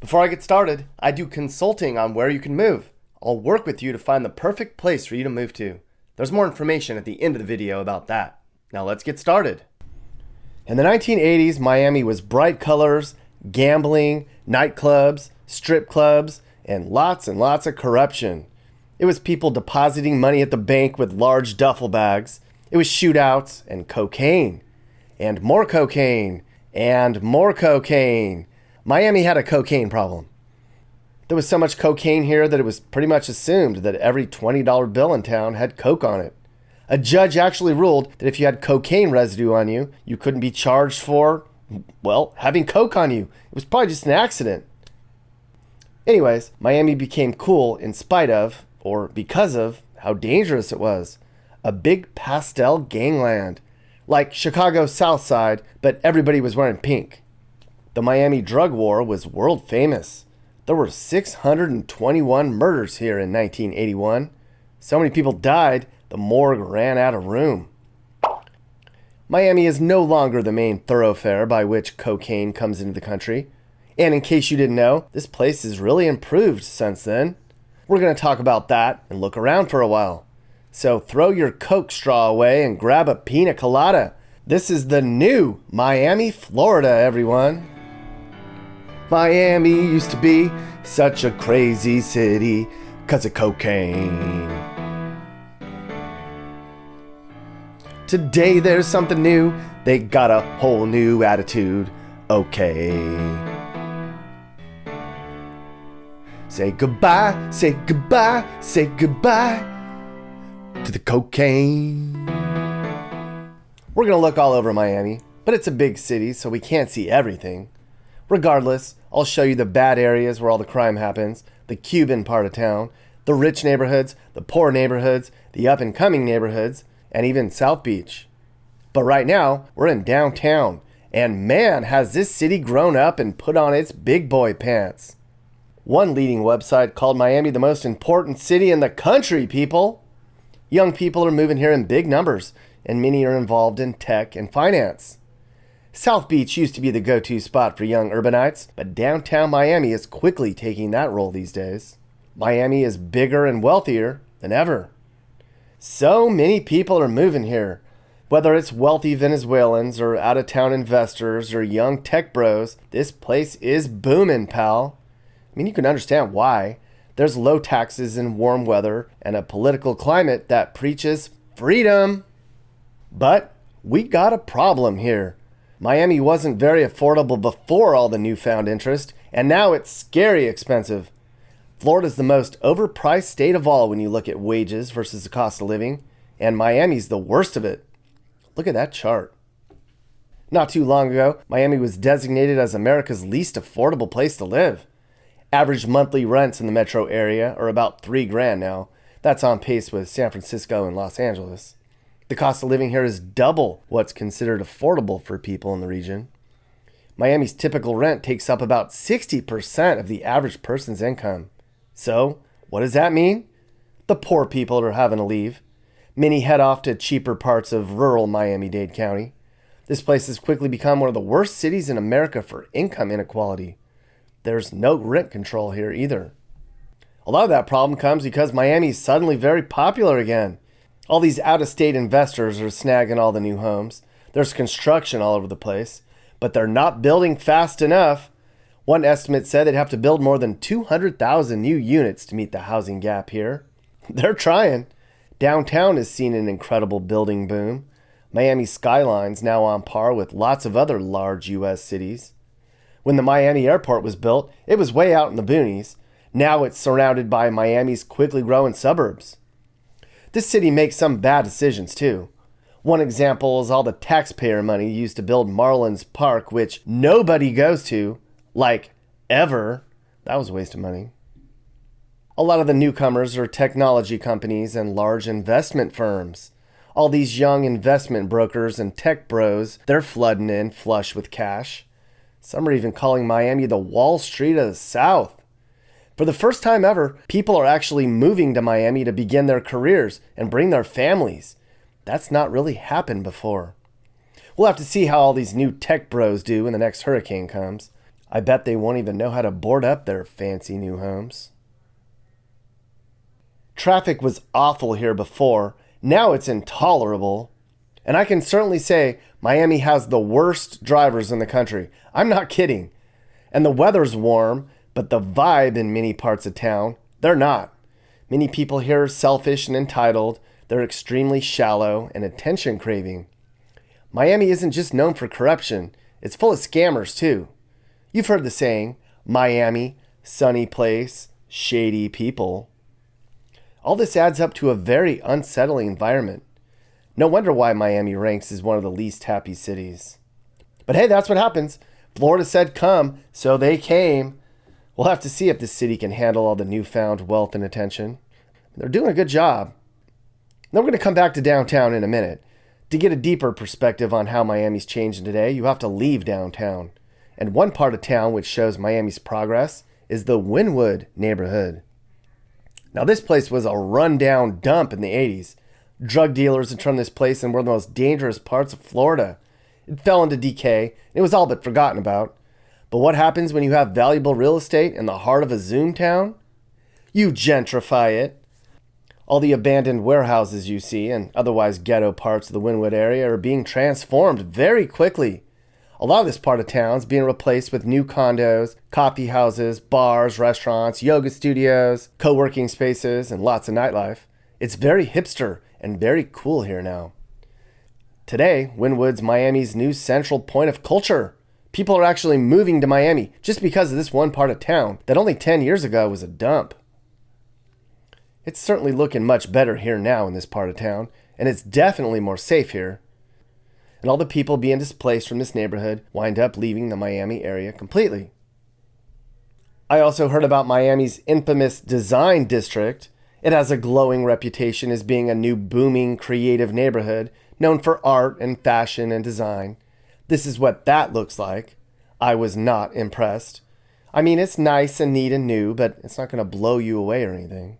Before I get started, I do consulting on where you can move. I'll work with you to find the perfect place for you to move to. There's more information at the end of the video about that. Now let's get started. In the 1980s, Miami was bright colors, gambling, nightclubs, strip clubs, and lots of corruption. It was people depositing money at the bank with large duffel bags. It was shootouts and cocaine. And more cocaine. And more cocaine. Miami had a cocaine problem. There was so much cocaine here that it was pretty much assumed that every $20 bill in town had coke on it. A judge actually ruled that if you had cocaine residue on you, you couldn't be charged for, well, having coke on you. It was probably just an accident. Anyways, Miami became cool in spite of, or because of, how dangerous it was. A big pastel gangland. Like Chicago's South Side, but everybody was wearing pink. The Miami drug war was world famous. There were 621 murders here in 1981. So many people died, the morgue ran out of room. Miami is no longer the main thoroughfare by which cocaine comes into the country. And in case you didn't know, this place has really improved since then. We're going to talk about that and look around for a while. So throw your Coke straw away and grab a pina colada. This is the new Miami, Florida, everyone. Miami used to be such a crazy city 'cause of cocaine. Today there's something new. They got a whole new attitude. Okay. Say goodbye, say goodbye, say goodbye to the cocaine. We're going to look all over Miami, but it's a big city, so we can't see everything. Regardless, I'll show you the bad areas where all the crime happens, the Cuban part of town, the rich neighborhoods, the poor neighborhoods, the up-and-coming neighborhoods, and even South Beach. But right now, we're in downtown, and man, has this city grown up and put on its big boy pants. One leading website called Miami the most important city in the country, people. Young people are moving here in big numbers, and many are involved in tech and finance. South Beach used to be the go-to spot for young urbanites, but downtown Miami is quickly taking that role these days. Miami is bigger and wealthier than ever. So many people are moving here. Whether it's wealthy Venezuelans or out-of-town investors or young tech bros, this place is booming, pal. I mean, you can understand why. There's low taxes and warm weather and a political climate that preaches freedom. But we got a problem here. Miami wasn't very affordable before all the newfound interest, and now it's scary expensive. Florida's the most overpriced state of all when you look at wages versus the cost of living, and Miami's the worst of it. Look at that chart. Not too long ago, Miami was designated as America's least affordable place to live. Average monthly rents in the metro area are about $3,000 now. That's on pace with San Francisco and Los Angeles. The cost of living here is double what's considered affordable for people in the region. Miami's typical rent takes up about 60% of the average person's income. So, what does that mean? The poor people are having to leave. Many head off to cheaper parts of rural Miami-Dade County. This place has quickly become one of the worst cities in America for income inequality. There's no rent control here either. A lot of that problem comes because Miami's suddenly very popular again. All these out-of-state investors are snagging all the new homes. There's construction all over the place, but they're not building fast enough. One estimate said they'd have to build more than 200,000 new units to meet the housing gap here. They're trying. Downtown has seen an incredible building boom. Miami's skyline's now on par with lots of other large U.S. cities. When the Miami airport was built, it was way out in the boonies. Now it's surrounded by Miami's quickly growing suburbs. This city makes some bad decisions too. One example is all the taxpayer money used to build Marlins Park, which nobody goes to, like, ever. That was a waste of money. A lot of the newcomers are technology companies and large investment firms. All these young investment brokers and tech bros, they're flooding in flush with cash. Some are even calling Miami the Wall Street of the South. For the first time ever, people are actually moving to Miami to begin their careers and bring their families. That's not really happened before. We'll have to see how all these new tech bros do when the next hurricane comes. I bet they won't even know how to board up their fancy new homes. Traffic was awful here before. Now it's intolerable. And I can certainly say Miami has the worst drivers in the country. I'm not kidding. And the weather's warm, but the vibe in many parts of town, they're not. Many people here are selfish and entitled. They're extremely shallow and attention craving. Miami isn't just known for corruption. It's full of scammers too. You've heard the saying, Miami, sunny place, shady people. All this adds up to a very unsettling environment. No wonder why Miami ranks as one of the least happy cities. But hey, that's what happens. Florida said come, so they came. We'll have to see if this city can handle all the newfound wealth and attention. They're doing a good job. Then we're going to come back to downtown in a minute. To get a deeper perspective on how Miami's changing today, you have to leave downtown. And one part of town which shows Miami's progress is the Wynwood neighborhood. Now this place was a rundown dump in the 80s. Drug dealers had turned this place in one of the most dangerous parts of Florida. It fell into decay, and it was all but forgotten about. But what happens when you have valuable real estate in the heart of a Zoom town? You gentrify it. All the abandoned warehouses you see and otherwise ghetto parts of the Wynwood area are being transformed very quickly. A lot of this part of town is being replaced with new condos, coffee houses, bars, restaurants, yoga studios, co-working spaces, and lots of nightlife. It's very hipster and very cool here now. Today, Wynwood's Miami's new central point of culture. People are actually moving to Miami just because of this one part of town that only 10 years ago was a dump. It's certainly looking much better here now in this part of town, and it's definitely more safe here. And all the people being displaced from this neighborhood wind up leaving the Miami area completely. I also heard about Miami's infamous design district. It has a glowing reputation as being a new booming creative neighborhood known for art and fashion and design. This is what that looks like. I was not impressed. I mean, it's nice and neat and new, but it's not going to blow you away or anything.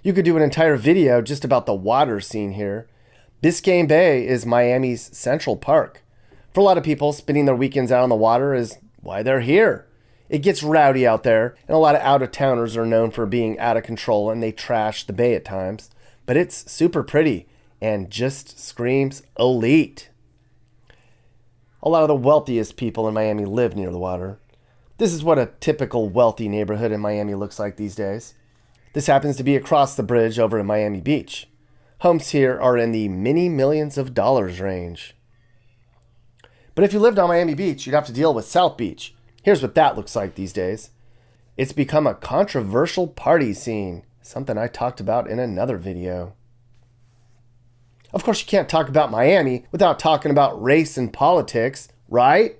You could do an entire video just about the water scene here. Biscayne Bay is Miami's Central Park. For a lot of people, spending their weekends out on the water is why they're here. It gets rowdy out there, and a lot of out-of-towners are known for being out of control, and they trash the bay at times. But it's super pretty and just screams elite. A lot of the wealthiest people in Miami live near the water. This is what a typical wealthy neighborhood in Miami looks like these days. This happens to be across the bridge over at Miami Beach. Homes here are in the many millions of dollars range. But if you lived on Miami Beach, you'd have to deal with South Beach. Here's what that looks like these days. It's become a controversial party scene, something I talked about in another video. Of course, you can't talk about Miami without talking about race and politics, right?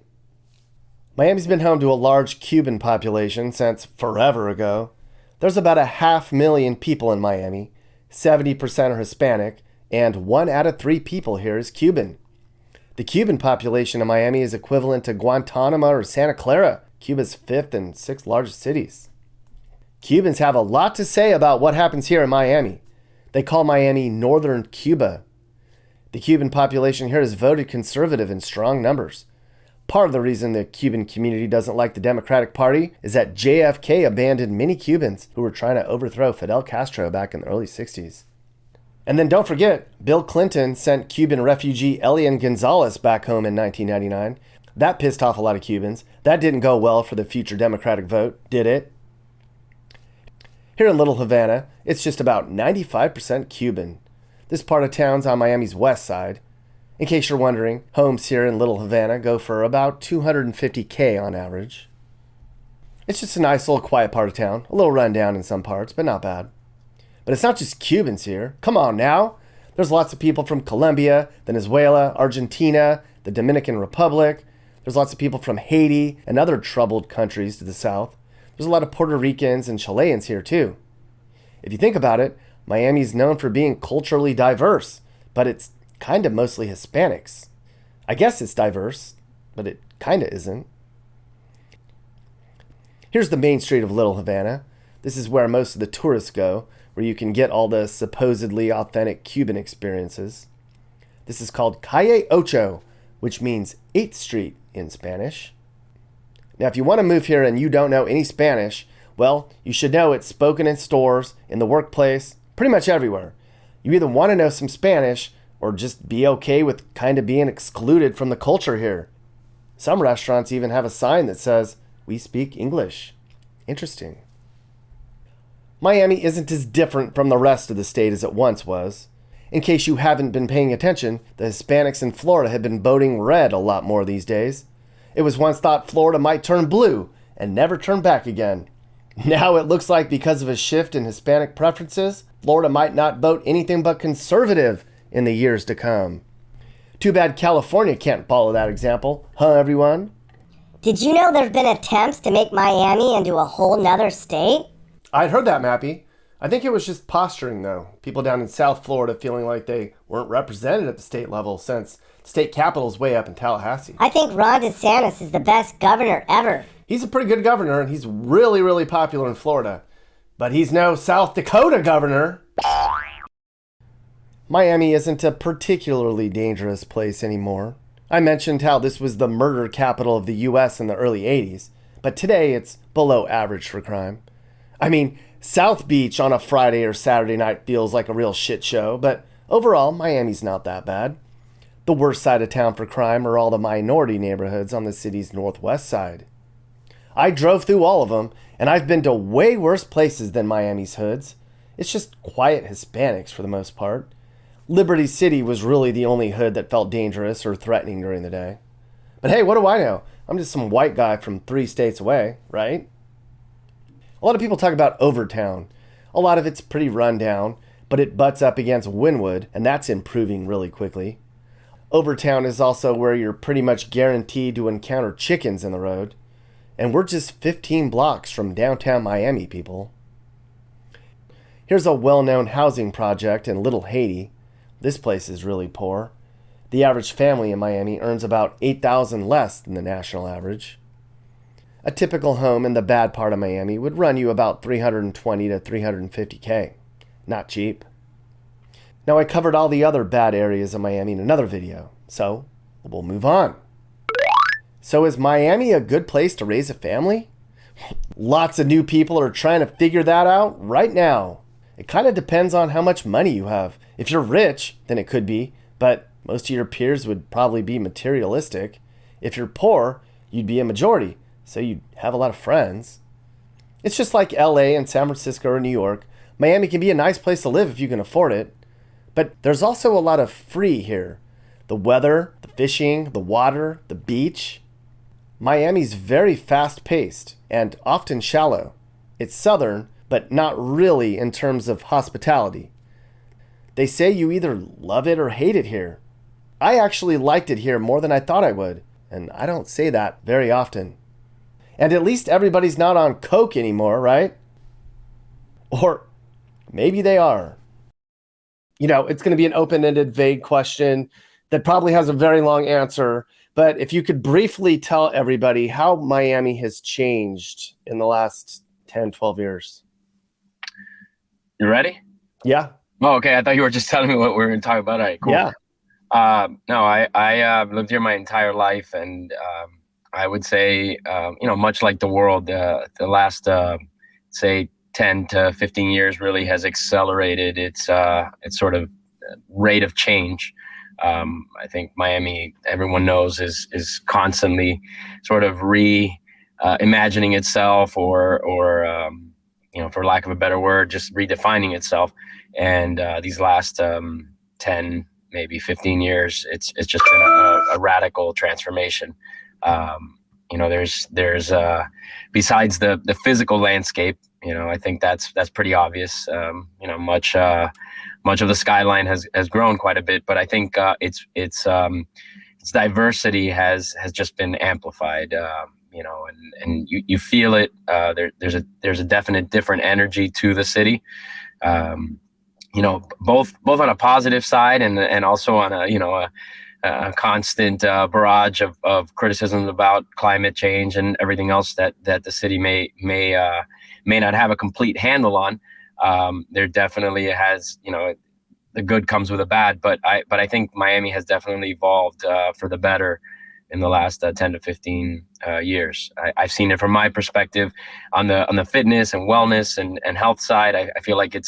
Miami's been home to a large Cuban population since forever ago. There's about 500,000 people in Miami. 70% are Hispanic, and 1 out of 3 people here is Cuban. The Cuban population in Miami is equivalent to Guantanamo or Santa Clara, Cuba's 5th and 6th largest cities. Cubans have a lot to say about what happens here in Miami. They call Miami Northern Cuba. The Cuban population here has voted conservative in strong numbers. Part of the reason the Cuban community doesn't like the Democratic Party is that JFK abandoned many Cubans who were trying to overthrow Fidel Castro back in the early 60s. And then don't forget, Bill Clinton sent Cuban refugee Elian Gonzalez back home in 1999. That pissed off a lot of Cubans. That didn't go well for the future Democratic vote, did it? Here in Little Havana, it's just about 95% Cuban. This part of town's on Miami's west side. In case you're wondering, homes here in Little Havana go for about $250K on average. It's just a nice little quiet part of town, a little rundown in some parts, but not bad. But it's not just Cubans here. Come on now. There's lots of people from Colombia, Venezuela, Argentina, the Dominican Republic. There's lots of people from Haiti and other troubled countries to the south. There's a lot of Puerto Ricans and Chileans here too. If you think about it, Miami's known for being culturally diverse, but it's kind of mostly Hispanics. I guess it's diverse, but it kind of isn't. Here's the main street of Little Havana. This is where most of the tourists go, where you can get all the supposedly authentic Cuban experiences. This is called Calle Ocho, which means 8th Street in Spanish. Now, if you want to move here and you don't know any Spanish, well, you should know it's spoken in stores, in the workplace, pretty much everywhere. You either want to know some Spanish or just be okay with kind of being excluded from the culture here. Some restaurants even have a sign that says, "We speak English." Interesting. Miami isn't as different from the rest of the state as it once was. In case you haven't been paying attention, the Hispanics in Florida have been voting red a lot more these days. It was once thought Florida might turn blue and never turn back again. Now it looks like because of a shift in Hispanic preferences, Florida might not vote anything but conservative in the years to come. Too bad California can't follow that example, huh, everyone? Did you know there have been attempts to make Miami into a whole nother state? I'd heard that, Mappy. I think it was just posturing, though. People down in South Florida feeling like they weren't represented at the state level since the state capital's way up in Tallahassee. I think Ron DeSantis is the best governor ever. He's a pretty good governor, and he's really, really popular in Florida. But he's no South Dakota governor. Miami isn't a particularly dangerous place anymore. I mentioned how this was the murder capital of the U.S. in the early 80s, but today it's below average for crime. I mean, South Beach on a Friday or Saturday night feels like a real shit show, but overall, Miami's not that bad. The worst side of town for crime are all the minority neighborhoods on the city's northwest side. I drove through all of them, and I've been to way worse places than Miami's hoods. It's just quiet Hispanics for the most part. Liberty City was really the only hood that felt dangerous or threatening during the day. But hey, what do I know? I'm just some white guy from 3 states away, right? A lot of people talk about Overtown. A lot of it's pretty run down, but it butts up against Wynwood, and that's improving really quickly. Overtown is also where you're pretty much guaranteed to encounter chickens in the road. And we're just 15 blocks from downtown Miami, people. Here's a well-known housing project in Little Haiti. This place is really poor. The average family in Miami earns about $8,000 less than the national average. A typical home in the bad part of Miami would run you about $320 to $350K. Not cheap. Now, I covered all the other bad areas of Miami in another video, so we'll move on. So is Miami a good place to raise a family? Lots of new people are trying to figure that out right now. It kind of depends on how much money you have. If you're rich, then it could be, but most of your peers would probably be materialistic. If you're poor, you'd be a majority, so you'd have a lot of friends. It's just like LA and San Francisco or New York. Miami can be a nice place to live if you can afford it. But there's also a lot of free here. The weather, the fishing, the water, the beach. Miami's very fast-paced and often shallow. It's southern, but not really in terms of hospitality. They say you either love it or hate it here. I actually liked it here more than I thought I would, and I don't say that very often. And at least everybody's not on coke anymore, right? Or maybe they are. You know, it's going to be an open-ended, vague question that probably has a very long answer. But if you could briefly tell everybody how Miami has changed in the last 10, 12 years. You ready? Yeah. Oh, okay. I thought you were just telling me what we were going to talk about. All right, cool. Yeah. No, I lived here my entire life, and I would say, much like the world, the last, say, 10 to 15 years really has accelerated its sort of rate of change. I think Miami, everyone knows, is constantly sort of imagining itself, or for lack of a better word, just redefining itself. And these last 10, maybe 15 years, it's just been a radical transformation. There's besides the physical landscape, I think that's pretty obvious. Much of the skyline has grown quite a bit, but I think its diversity has just been amplified. And you feel it. There's a definite different energy to the city. Both on a positive side and also on a constant barrage of criticisms about climate change and everything else that the city may not have a complete handle on. There definitely has, the good comes with the bad, but I think Miami has definitely evolved for the better in the last 10 to 15 years. I've seen it from my perspective on the fitness and wellness and health side. I feel like it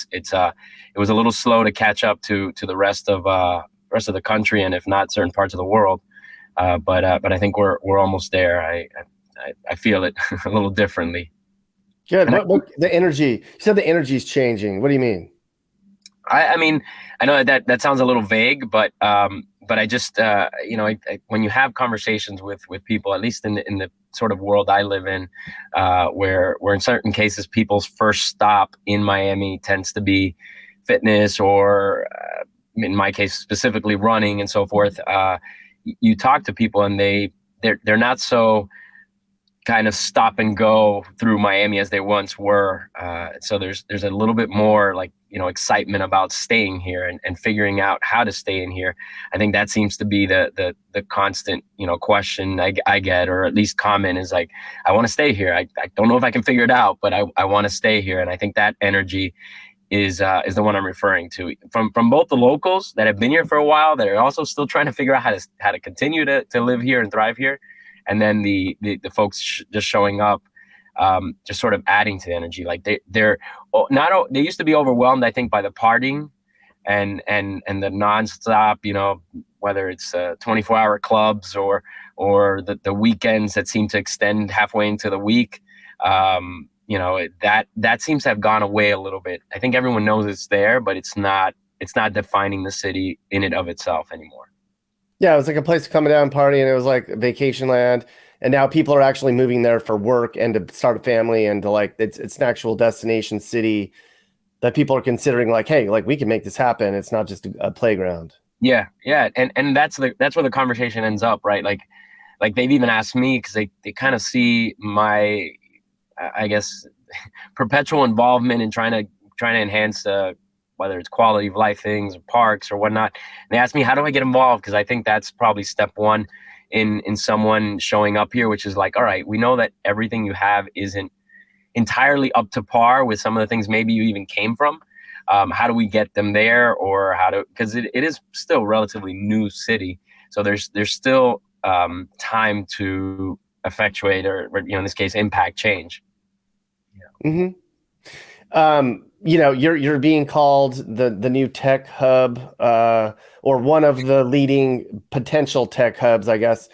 was a little slow to catch up to the rest of the country, and if not certain parts of the world. But I think we're almost there. I feel it a little differently. Good. What the energy? You said the energy is changing. What do you mean? I mean, I know that sounds a little vague, but I just when you have conversations with people, at least in the sort of world I live in, where in certain cases people's first stop in Miami tends to be fitness or in my case specifically running and so forth. You talk to people and they're not so kind of stop and go through Miami as they once were. So there's a little bit more like, excitement about staying here and figuring out how to stay in here. I think that seems to be the constant, question I get, or at least comment is like, I want to stay here. I don't know if I can figure it out, but I want to stay here. And I think that energy is the one I'm referring to from both the locals that have been here for a while, that are also still trying to figure out how to continue to live here and thrive here. And then the folks just showing up, just sort of adding to the energy. Like they used to be overwhelmed, I think, by the partying and the nonstop, whether it's 24-hour clubs or the weekends that seem to extend halfway into the week. That seems to have gone away a little bit. I think everyone knows it's there, but it's not defining the city in and of itself anymore. Yeah, it was like a place to come down and party, and it was like vacation land. And now people are actually moving there for work and to start a family, and to like it's an actual destination city that people are considering. Like, hey, like we can make this happen. It's not just a playground. Yeah, and that's where the conversation ends up, right? Like they've even asked me because they kind of see my, I guess, perpetual involvement in trying to enhance whether it's quality of life things or parks or whatnot. And they asked me, how do I get involved? Because I think that's probably step one in someone showing up here, which is like, all right, we know that everything you have isn't entirely up to par with some of the things maybe you even came from. How do we get them there, or because it is still a relatively new city. So there's still time to effectuate or in this case, impact change. Yeah. Mm-hmm. You're being called the new tech hub, or one of the leading potential tech hubs, I guess.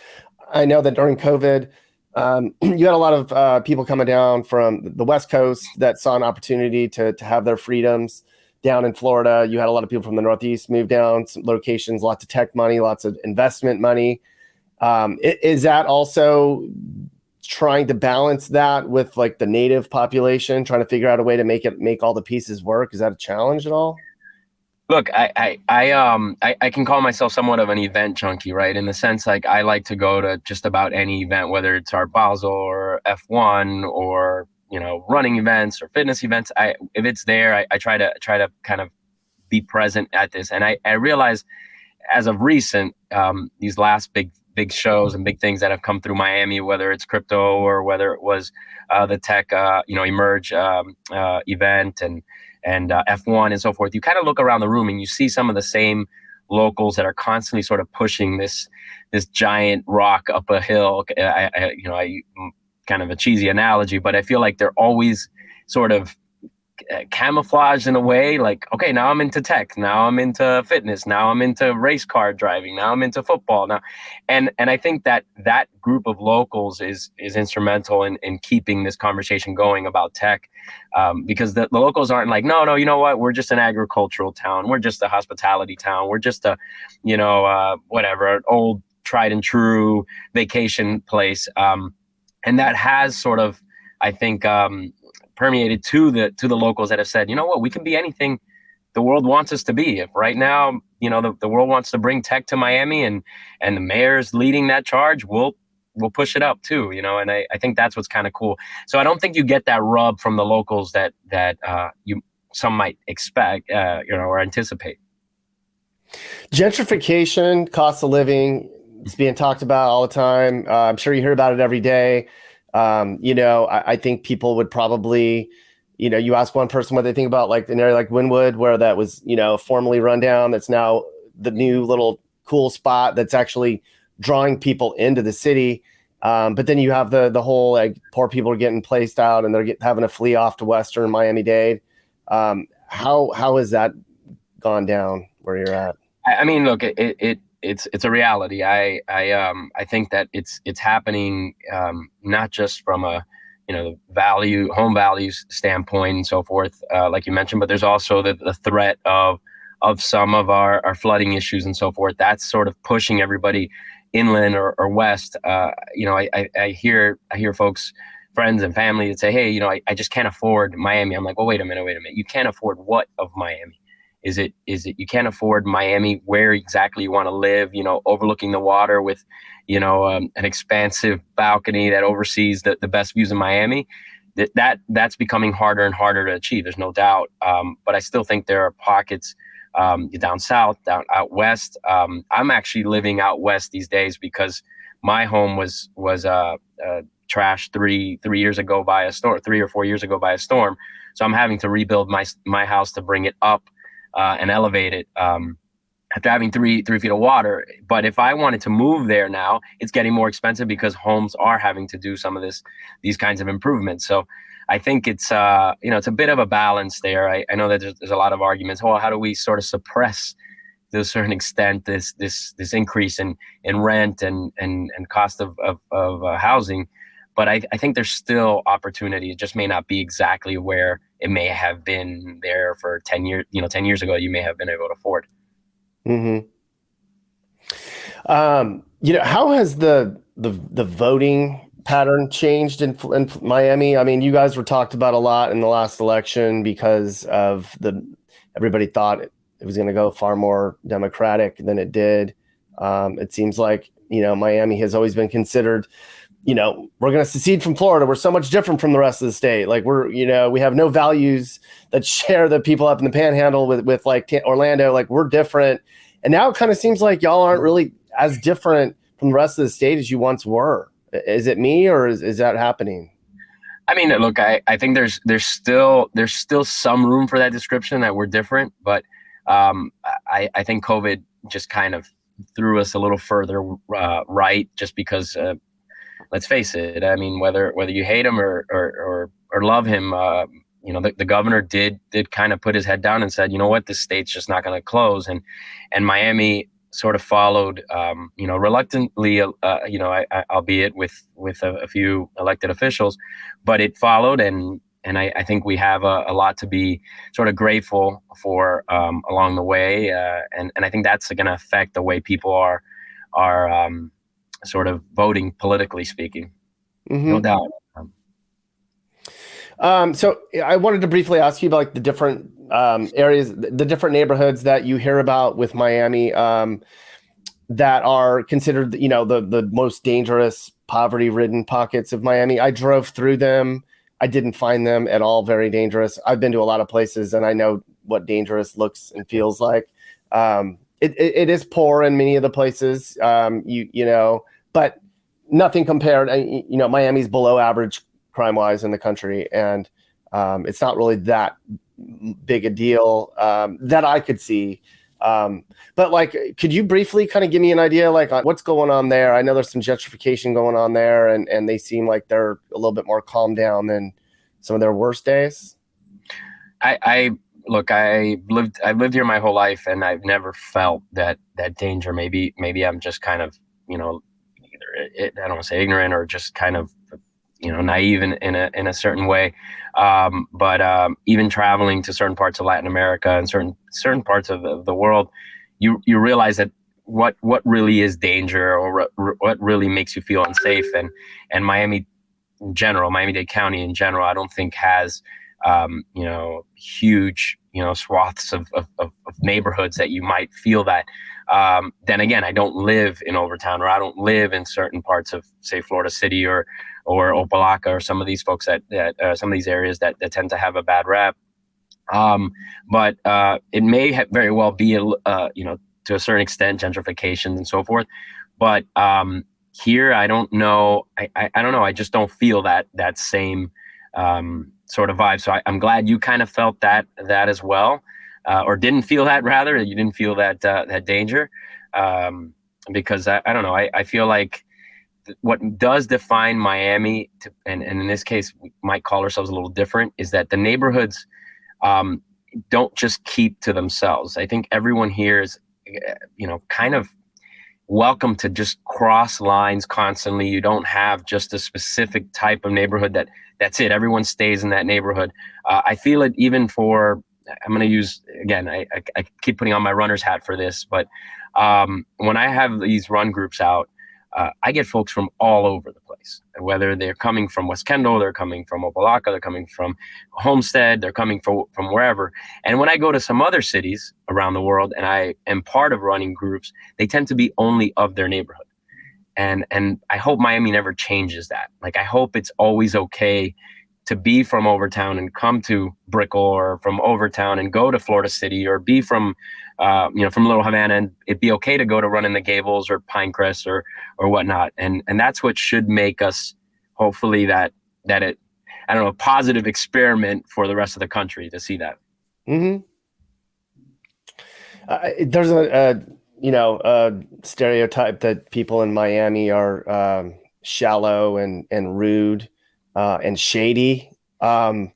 I know that during COVID, you had a lot of people coming down from the West Coast that saw an opportunity to have their freedoms down in Florida. You had a lot of people from the Northeast move down, some locations, lots of tech money, lots of investment money. Is that also trying to balance that with like the native population, trying to figure out a way to make all the pieces work? Is that a challenge at all? Look, I can call myself somewhat of an event junkie, right? In the sense, like I like to go to just about any event, whether it's Art Basel or F1 or running events or fitness events. If it's there, I try to kind of be present at this. And I realize as of recent, these last big shows and big things that have come through Miami, whether it's crypto or whether it was the tech, Emerge event and F1 and so forth. You kind of look around the room and you see some of the same locals that are constantly sort of pushing this giant rock up a hill. I kind of a cheesy analogy, but I feel like they're always sort of camouflaged in a way, like, okay, now I'm into tech, now I'm into fitness, now I'm into race car driving, now I'm into football now. And I think that group of locals is instrumental in keeping this conversation going about tech, because the locals aren't like, no, you know what, we're just an agricultural town, we're just a hospitality town, we're just a, whatever, an old tried and true vacation place. And that has sort of, I think, permeated to the locals that have said, you know what, we can be anything the world wants us to be. If right now, the world wants to bring tech to Miami and the mayor's leading that charge, we'll push it up too, and I think that's what's kind of cool. So I don't think you get that rub from the locals that some might expect, or anticipate. Gentrification, cost of living, it's being talked about all the time. I'm sure you hear about it every day. I think people would probably, you ask one person what they think about like an area like Wynwood, where that was, formerly run down. That's now the new little cool spot that's actually drawing people into the city. But then you have the whole like poor people are getting placed out and they're having to flee off to Western Miami-Dade. How has that gone down where you're at? I mean, look, it's a reality. I think that it's happening, not just from a home values standpoint and so forth, like you mentioned, but there's also the threat of some of our flooding issues and so forth. That's sort of pushing everybody inland or west. I hear folks, friends and family that say, hey, I just can't afford Miami. I'm like, well, wait a minute. You can't afford what of Miami? Is it you can't afford Miami where exactly you want to live, overlooking the water with, an expansive balcony that oversees the best views in Miami? That's becoming harder and harder to achieve. There's no doubt. But I still think there are pockets down south, down out west. I'm actually living out west these days because my home was trashed 3 years ago by a storm, 3 or 4 years ago by a storm. So I'm having to rebuild my house to bring it up and elevate it after having three feet of water. But if I wanted to move there now, it's getting more expensive because homes are having to do some of these kinds of improvements. So I think it's it's a bit of a balance there. I know that there's a lot of arguments. Well, how do we sort of suppress to a certain extent this increase in rent and cost of housing? But I think there's still opportunity. It just may not be exactly where it may have been there for 10 years. 10 years ago, you may have been able to afford. Mm-hmm. How has the voting pattern changed in Miami? I mean, you guys were talked about a lot in the last election because of everybody thought it was going to go far more Democratic than it did. It seems like, Miami has always been considered, we're going to secede from Florida. We're so much different from the rest of the state. Like we have no values that share the people up in the Panhandle with like Orlando. Like we're different. And now it kind of seems like y'all aren't really as different from the rest of the state as you once were. Is it me or is that happening? I mean, look, I think there's still some room for that description that we're different, but I think COVID just kind of threw us a little further right, just because let's face it. I mean, whether you hate him or love him, the governor did kind of put his head down and said, you know what, this state's just not going to close, and Miami sort of followed, reluctantly, albeit with a few elected officials, but it followed, and I think we have a lot to be sort of grateful for along the way, and I think that's going to affect the way people are sort of voting, politically speaking. Mm-hmm. No doubt. So I wanted to briefly ask you about like the different areas, the different neighborhoods that you hear about with Miami that are considered, the most dangerous, poverty-ridden pockets of Miami. I drove through them. I didn't find them at all very dangerous. I've been to a lot of places and I know what dangerous looks and feels like. It is poor in many of the places, but nothing compared. Miami's below average crime-wise in the country, and it's not really that big a deal that I could see. But like, could you briefly kind of give me an idea, like what's going on there? I know there's some gentrification going on there, and they seem like they're a little bit more calmed down than some of their worst days. I've lived here my whole life, and I've never felt that danger. Maybe I'm just kind of, either I don't want to say ignorant or just kind of, naive in a certain way. But even traveling to certain parts of Latin America and certain parts of the world, you realize that what really is danger, or what really makes you feel unsafe. And Miami in general, Miami-Dade County in general, I don't think has huge swaths of neighborhoods that you might feel that. Then again, I don't live in Overtown, or I don't live in certain parts of, say, Florida City or Opelika, or some of these folks that some of these areas that tend to have a bad rap. But it may very well be to a certain extent gentrification and so forth. But here, I don't know. I don't know. I just don't feel that same sort of vibe. So I'm glad you kind of felt that as well, or didn't feel that, rather. You didn't feel that danger. because I don't know. I feel like what does define Miami, and in this case, we might call ourselves a little different, is that the neighborhoods um, don't just keep to themselves. I think everyone here is, kind of welcome to just cross lines constantly. You don't have just a specific type of neighborhood that's it. Everyone stays in that neighborhood. I feel it even for, I'm going to use, again, I keep putting on my runner's hat for this, but when I have these run groups out, I get folks from all over the place, whether they're coming from West Kendall, they're coming from Opelika, they're coming from Homestead, they're coming from wherever. And when I go to some other cities around the world and I am part of running groups, they tend to be only of their neighborhood. And I hope Miami never changes that. Like, I hope it's always okay to be from Overtown and come to Brickell, or from Overtown and go to Florida City, or be from from Little Havana, and it'd be okay to go to Run in the Gables or Pinecrest or whatnot. And that's what should make us, hopefully, that it, I don't know, a positive experiment for the rest of the country to see that. Mm-hmm. There's a stereotype that people in Miami are shallow and rude and shady. What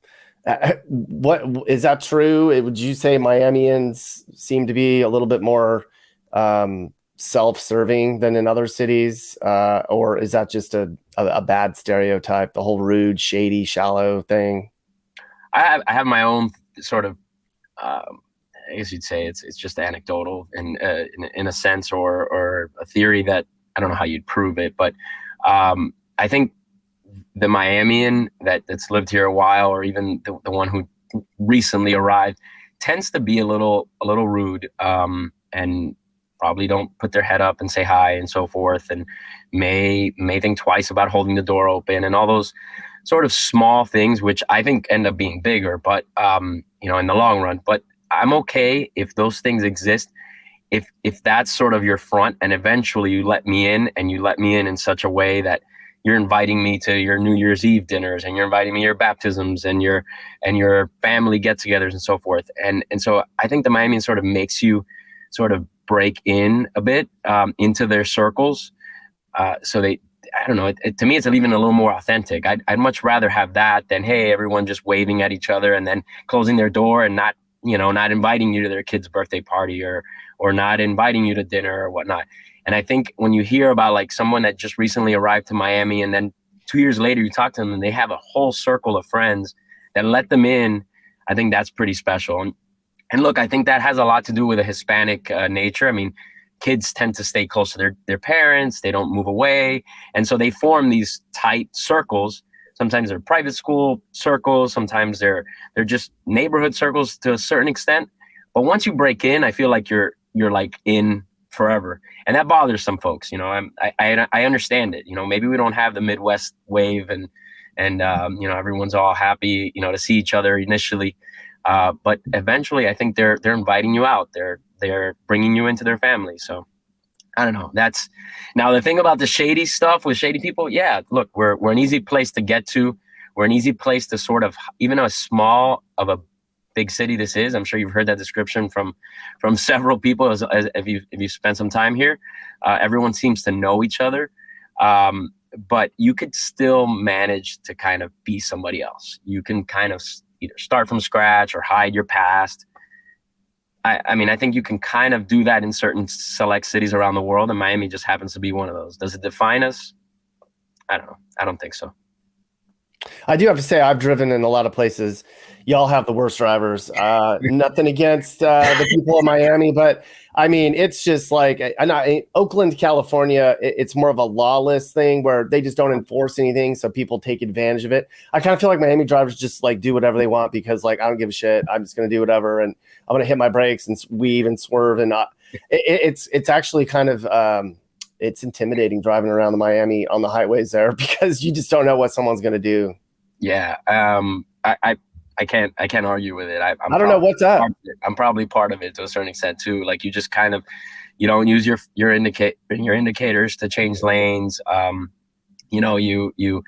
is that true? Would you say Miamians seem to be a little bit more self-serving than in other cities, or is that just a bad stereotype? The whole rude, shady, shallow thing. I have my own sort of. I guess you'd say it's just anecdotal in a sense, or a theory that I don't know how you'd prove it, but I think the Miamian that's lived here a while, or even the one who recently arrived, tends to be a little rude, and probably don't put their head up and say hi and so forth, and may think twice about holding the door open, and all those sort of small things, which I think end up being bigger, but in the long run. But I'm okay if those things exist, if that's sort of your front, and eventually you let me in, and you let me in such a way that you're inviting me to your New Year's Eve dinners, and you're inviting me to your baptisms and your family get-togethers and so forth. And so I think the Miamian sort of makes you sort of break in a bit into their circles. So they, I don't know, to me, it's even a little more authentic. I'd much rather have that than, hey, everyone just waving at each other and then closing their door and not inviting you to their kid's birthday party, or not inviting you to dinner or whatnot. And I think when you hear about like someone that just recently arrived to Miami, and then 2 years later you talk to them and they have a whole circle of friends that let them in, I think that's pretty special. And look, I think that has a lot to do with a Hispanic nature. I mean, kids tend to stay close to their parents. They don't move away. And so they form these tight circles. Sometimes they're private school circles. Sometimes they're just neighborhood circles to a certain extent. But once you break in, I feel like you're like in forever. And that bothers some folks. I understand it. Maybe we don't have the Midwest wave and everyone's all happy, to see each other initially. But eventually I think they're inviting you out. They're bringing you into their family. So I don't know. That's now the thing about the shady stuff with shady people. Yeah, look, we're an easy place to get to. We're an easy place to sort of, even as small of a big city this is. I'm sure you've heard that description from several people as if you spent some time here. Everyone seems to know each other, but you could still manage to kind of be somebody else. You can kind of either start from scratch or hide your past. I mean, I think you can kind of do that in certain select cities around the world, and Miami just happens to be one of those. Does it define us? I don't know. I don't think so. I do have to say, I've driven in a lot of places. Y'all have the worst drivers. Nothing against the people of Miami, but I mean, it's just like Oakland, California. It's more of a lawless thing where they just don't enforce anything, so people take advantage of it. I kind of feel like Miami drivers just like do whatever they want because like I don't give a shit. I'm just gonna do whatever, and I'm gonna hit my brakes and weave and swerve, and it's actually kind of it's intimidating driving around the Miami on the highways there because you just don't know what someone's gonna do. Yeah, I can't argue with it. I don't know what's up. I'm probably part of it to a certain extent too. Like you just kind of, you don't use your indicators to change lanes. You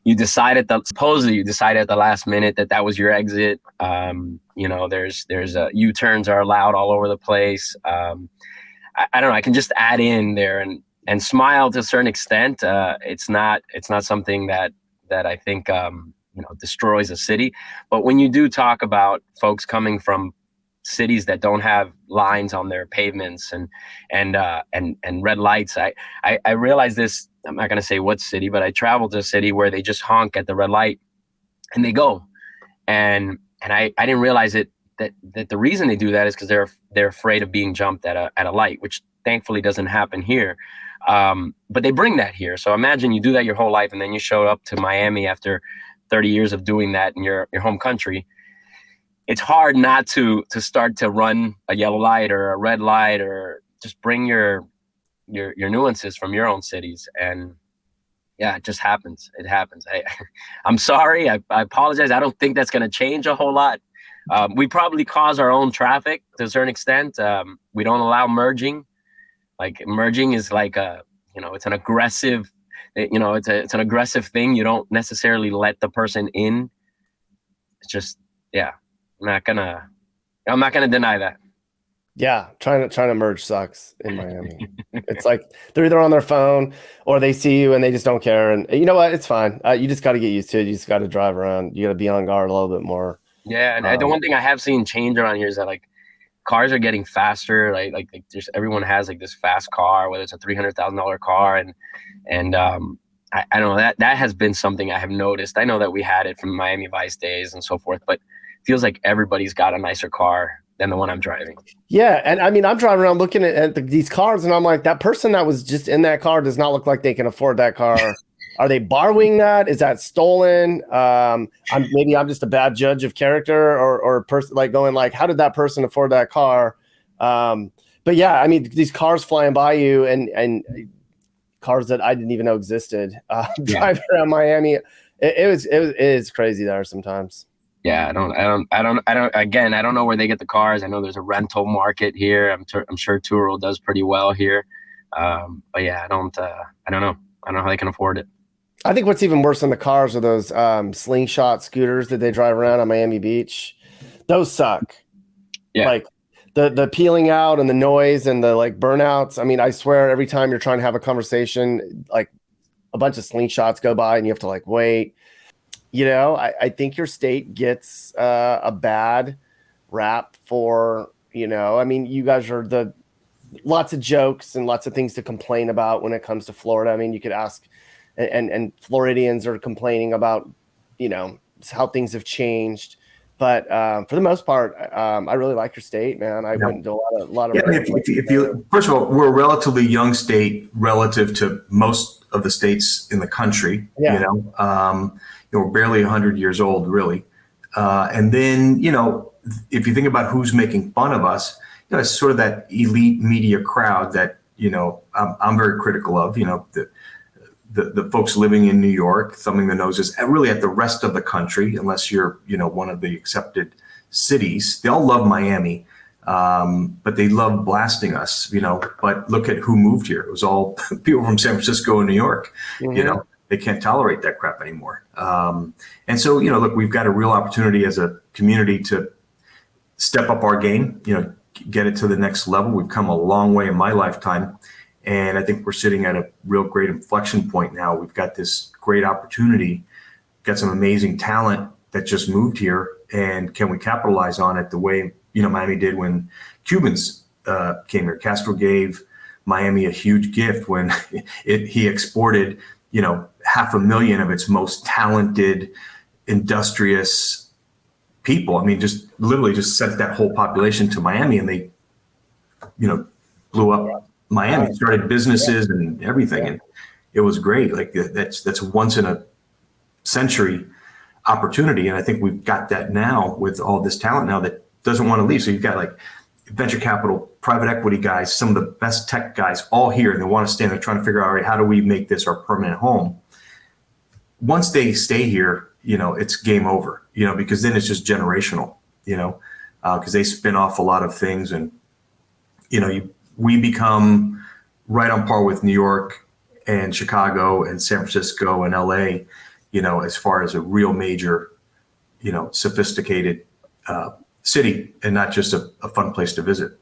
decided supposedly you decided at the last minute that was your exit. There's U-turns are allowed all over the place. I don't know, I can just add in there and smile to a certain extent. It's not something that I think destroys a city. But when you do talk about folks coming from cities that don't have lines on their pavements and red lights, I realize this. I'm not going to say what city, but I traveled to a city where they just honk at the red light and they go. And I didn't realize that the reason they do that is because they're afraid of being jumped at a light, which thankfully doesn't happen here. But they bring that here. So imagine you do that your whole life, and then you show up to Miami after 30 years of doing that in your home country. It's hard not to start to run a yellow light or a red light, or just bring your nuances from your own cities. And yeah, it just happens. It happens. I'm sorry. I apologize. I don't think that's going to change a whole lot. We probably cause our own traffic to a certain extent. We don't allow merging. Like, merging is like it's an aggressive, it's an aggressive thing. You don't necessarily let the person in. It's just, yeah, I'm not gonna deny that. Yeah, trying to merge sucks in Miami. It's like they're either on their phone or they see you and they just don't care. And you know what? It's fine. You just got to get used to it. You just got to drive around. You got to be on guard a little bit more. Yeah, and the one thing I have seen change around here is that, like, cars are getting faster. Like just everyone has like this fast car, whether it's a $300,000 car, and I don't know, that has been something I have noticed. I know that we had it from Miami Vice days and so forth, but it feels like everybody's got a nicer car than the one I'm driving. Yeah, and I mean, I'm driving around looking at these cars, and I'm like, that person that was just in that car does not look like they can afford that car. Are they borrowing that? Is that stolen? Maybe I'm just a bad judge of character, or person, like, going like, how did that person afford that car? But yeah, I mean, these cars flying by you, and cars that I didn't even know existed. Driving around Miami, it is crazy there sometimes. Yeah, I don't. Again, I don't know where they get the cars. I know there's a rental market here. I'm sure Turo does pretty well here. But yeah, I don't know. I don't know how they can afford it. I think what's even worse than the cars are those slingshot scooters that they drive around on Miami Beach. Those suck. Yeah. Like the peeling out and the noise and the like burnouts. I mean, I swear every time you're trying to have a conversation, like a bunch of slingshots go by and you have to like wait. I think your state gets a bad rap for, I mean, you guys are lots of jokes and lots of things to complain about when it comes to Florida. I mean, you could ask, and Floridians are complaining about, how things have changed. But for the most part, I really like your state, man. I went to a lot of. Yeah, if you first of all, we're a relatively young state relative to most of the states in the country. Yeah. We're barely 100 years old, really. And then, if you think about who's making fun of us, it's sort of that elite media crowd that, I'm very critical of. The folks living in New York, thumbing their noses really at the rest of the country, unless you're, one of the accepted cities. They all love Miami, but they love blasting us, But look at who moved here. It was all people from San Francisco and New York, Mm-hmm. They can't tolerate that crap anymore. And so, look, we've got a real opportunity as a community to step up our game, get it to the next level. We've come a long way in my lifetime. And I think we're sitting at a real great inflection point now. We've got this great opportunity, got some amazing talent that just moved here. And can we capitalize on it the way, Miami did when Cubans came here? Castro gave Miami a huge gift when he exported, 500,000 of its most talented, industrious people. I mean, just literally just sent that whole population to Miami, and they, blew up Miami, started businesses and everything. And it was great. Like that's once in a century opportunity. And I think we've got that now with all this talent now that doesn't want to leave. So you've got like venture capital, private equity guys, some of the best tech guys all here, and they want to stay there trying to figure out, all right, how do we make this our permanent home? Once they stay here, it's game over, because then it's just generational, because they spin off a lot of things, and, we become right on par with New York and Chicago and San Francisco and LA, as far as a real major, sophisticated city, and not just a fun place to visit.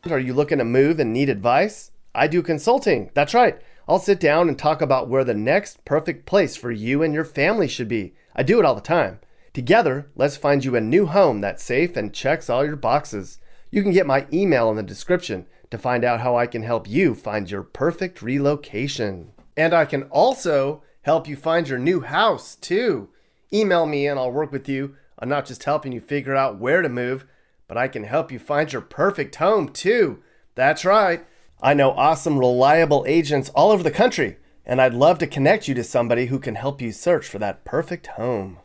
Are you looking to move and need advice? I do consulting. That's right. I'll sit down and talk about where the next perfect place for you and your family should be. I do it all the time. Together, let's find you a new home that's safe and checks all your boxes. You can get my email in the description to find out how I can help you find your perfect relocation. And I can also help you find your new house too. Email me and I'll work with you on not just helping you figure out where to move, but I can help you find your perfect home too. That's right. I know awesome, reliable agents all over the country, and I'd love to connect you to somebody who can help you search for that perfect home.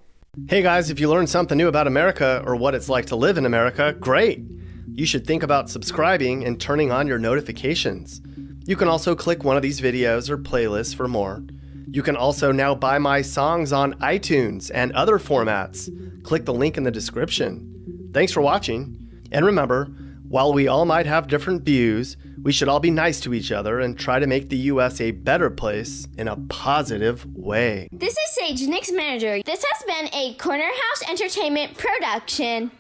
Hey guys, if you learned something new about America or what it's like to live in America, great. You should think about subscribing and turning on your notifications. You can also click one of these videos or playlists for more. You can also now buy my songs on iTunes and other formats. Click the link in the description. Thanks for watching. And remember, while we all might have different views, we should all be nice to each other and try to make the U.S. a better place in a positive way. This is Sage, Nick's manager. This has been a Corner House Entertainment production.